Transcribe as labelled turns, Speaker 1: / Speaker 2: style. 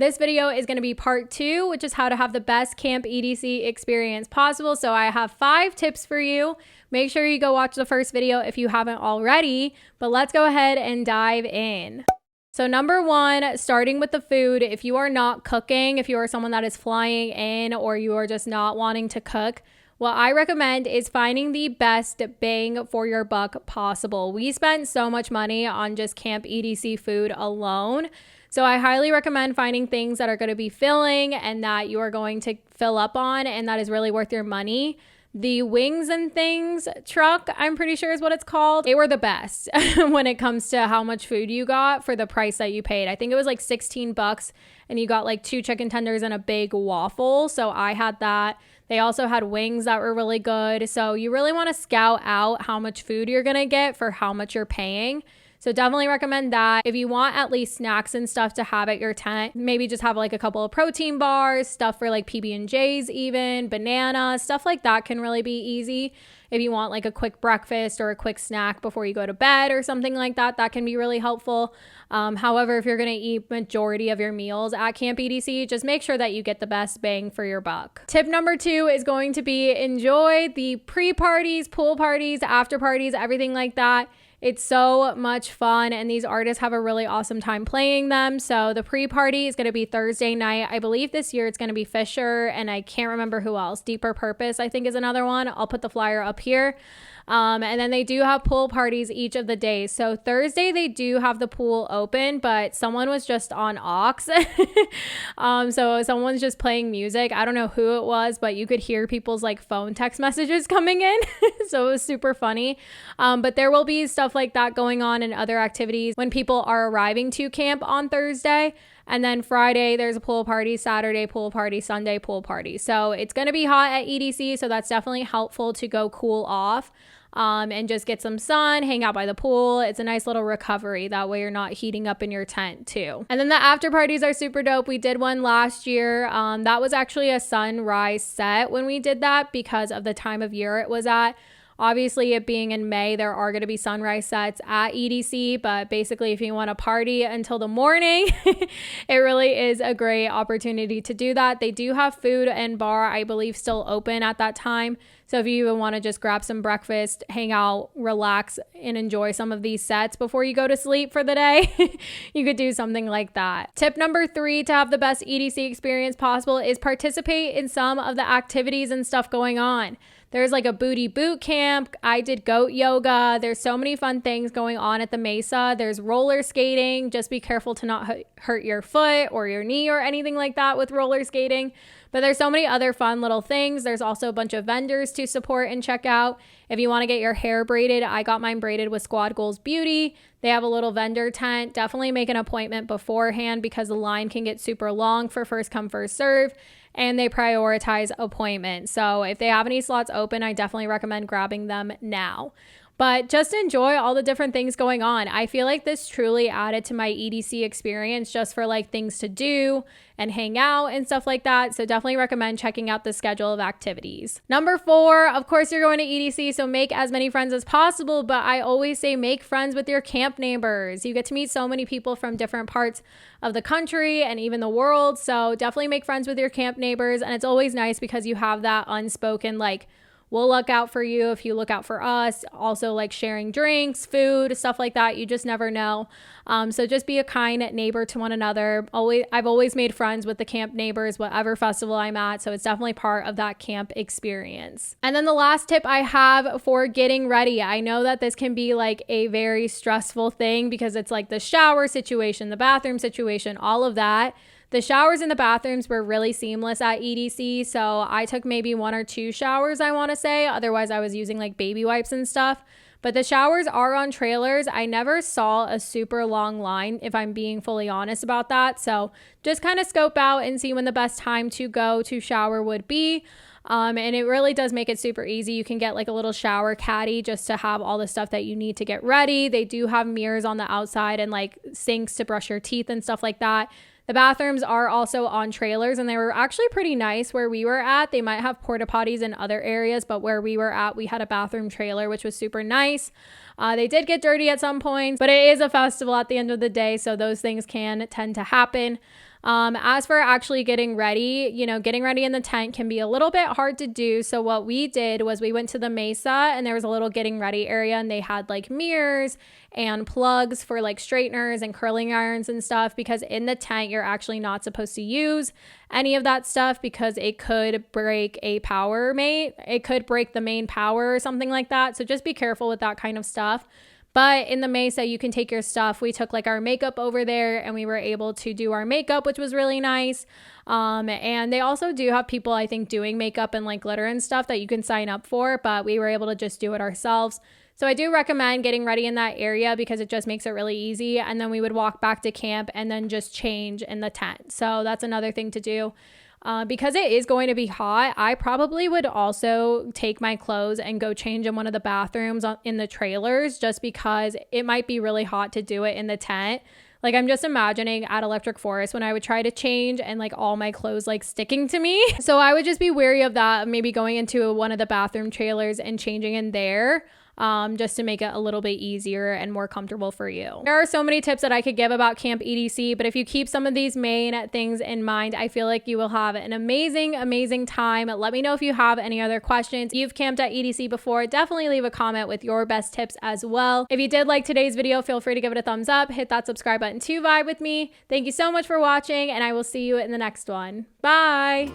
Speaker 1: This video is going to be part 2, which is how to have the best camp EDC experience possible. So I have 5 tips for you. Make sure you go watch the first video if you haven't already, but let's go ahead and dive in. So number 1, starting with the food. If you are not cooking, if you are someone that is flying in or you are just not wanting to cook, what I recommend is finding the best bang for your buck possible. We spent so much money on just camp EDC food alone. So I highly recommend finding things that are going to be filling and that you are going to fill up on and that is really worth your money. The Wings and Things truck, I'm pretty sure is what it's called. They were the best when it comes to how much food you got for the price that you paid. I think it was like 16 bucks and you got like 2 chicken tenders and a big waffle. So I had that. They also had wings that were really good. So you really want to scout out how much food you're going to get for how much you're paying. So definitely recommend that. If you want at least snacks and stuff to have at your tent, maybe just have like a couple of protein bars, stuff for like PB&Js even, banana, stuff like that can really be easy. If you want like a quick breakfast or a quick snack before you go to bed or something like that, that can be really helpful. However, if you're going to eat majority of your meals at Camp EDC, just make sure that you get the best bang for your buck. Tip number 2 is going to be enjoy the pre-parties, pool parties, after parties, everything like that. It's so much fun and these artists have a really awesome time playing them. So the pre-party is going to be Thursday night. I believe this year it's going to be Fisher and I can't remember who else. Deeper Purpose, I think, is another one. I'll put the flyer up here. And then they do have pool parties each of the days. So Thursday they do have the pool open, but someone was just on aux. So someone's just playing music. I don't know who it was, but you could hear people's like phone text messages coming in. So it was super funny. But there will be stuff like that going on and other activities when people are arriving to camp on Thursday. And then Friday, there's a pool party, Saturday pool party, Sunday pool party. So it's going to be hot at EDC. So that's definitely helpful to go cool off and just get some sun, hang out by the pool. It's a nice little recovery. That way you're not heating up in your tent too. And then the after parties are super dope. We did one last year. That was actually a sunrise set when we did that because of the time of year it was at. Obviously, it being in May, there are going to be sunrise sets at EDC, but basically if you want to party until the morning, it really is a great opportunity to do that. They do have food and bar, I believe, still open at that time. So if you even want to just grab some breakfast, hang out, relax, and enjoy some of these sets before you go to sleep for the day, you could do something like that. Tip number 3 to have the best EDC experience possible is participate in some of the activities and stuff going on. There's like a booty boot camp. I did goat yoga. There's so many fun things going on at the Mesa. There's roller skating. Just be careful to not hurt your foot or your knee or anything like that with roller skating. But there's so many other fun little things. There's also a bunch of vendors to support and check out. If you want to get your hair braided, I got mine braided with Squad Goals Beauty. They have a little vendor tent. Definitely make an appointment beforehand because the line can get super long for first come, first serve. And they prioritize appointments. So if they have any slots open, I definitely recommend grabbing them now. But just enjoy all the different things going on. I feel like this truly added to my EDC experience just for like things to do and hang out and stuff like that. So definitely recommend checking out the schedule of activities. Number 4, of course, you're going to EDC, so make as many friends as possible. But I always say make friends with your camp neighbors. You get to meet so many people from different parts of the country and even the world. So definitely make friends with your camp neighbors. And it's always nice because you have that unspoken like, we'll look out for you if you look out for us. Also like sharing drinks, food, stuff like that. You just never know. So just be a kind neighbor to one another. I've always made friends with the camp neighbors, whatever festival I'm at. So it's definitely part of that camp experience. And then the last tip I have for getting ready. I know that this can be like a very stressful thing because it's like the shower situation, the bathroom situation, all of that. The showers in the bathrooms were really seamless at EDC, so I took maybe 1 or 2 showers, I want to say. Otherwise, I was using like baby wipes and stuff. But the showers are on trailers. I never saw a super long line, if I'm being fully honest about that. So just kind of scope out and see when the best time to go to shower would be. And it really does make it super easy. You can get like a little shower caddy just to have all the stuff that you need to get ready. They do have mirrors on the outside and like sinks to brush your teeth and stuff like that. The bathrooms are also on trailers and they were actually pretty nice where we were at. They might have porta potties in other areas, but where we were at, we had a bathroom trailer, which was super nice. They did get dirty at some points, but it is a festival at the end of the day, so those things can tend to happen. As for actually getting ready, getting ready in the tent can be a little bit hard to do. So what we did was we went to the mesa and there was a little getting ready area and they had like mirrors and plugs for like straighteners and curling irons and stuff, because in the tent you're actually not supposed to use any of that stuff because it could break it could break the main power or something like that. So just be careful with that kind of stuff. But in the mesa, you can take your stuff. We took like our makeup over there and we were able to do our makeup, which was really nice. And they also do have people, I think, doing makeup and like glitter and stuff that you can sign up for, but we were able to just do it ourselves. So I do recommend getting ready in that area because it just makes it really easy. And then we would walk back to camp and then just change in the tent. So that's another thing to do. Because it is going to be hot, I probably would also take my clothes and go change in one of the bathrooms in the trailers, just because it might be really hot to do it in the tent. Like, I'm just imagining at Electric Forest when I would try to change and like all my clothes like sticking to me. So I would just be wary of that, maybe going into one of the bathroom trailers and changing in there. Just to make it a little bit easier and more comfortable for you. There are so many tips that I could give about Camp EDC, but if you keep some of these main things in mind, I feel like you will have an amazing, amazing time. Let me know if you have any other questions. If you've camped at EDC before, definitely leave a comment with your best tips as well. If you did like today's video, feel free to give it a thumbs up, hit that subscribe button to vibe with me. Thank you so much for watching, and I will see you in the next one. Bye.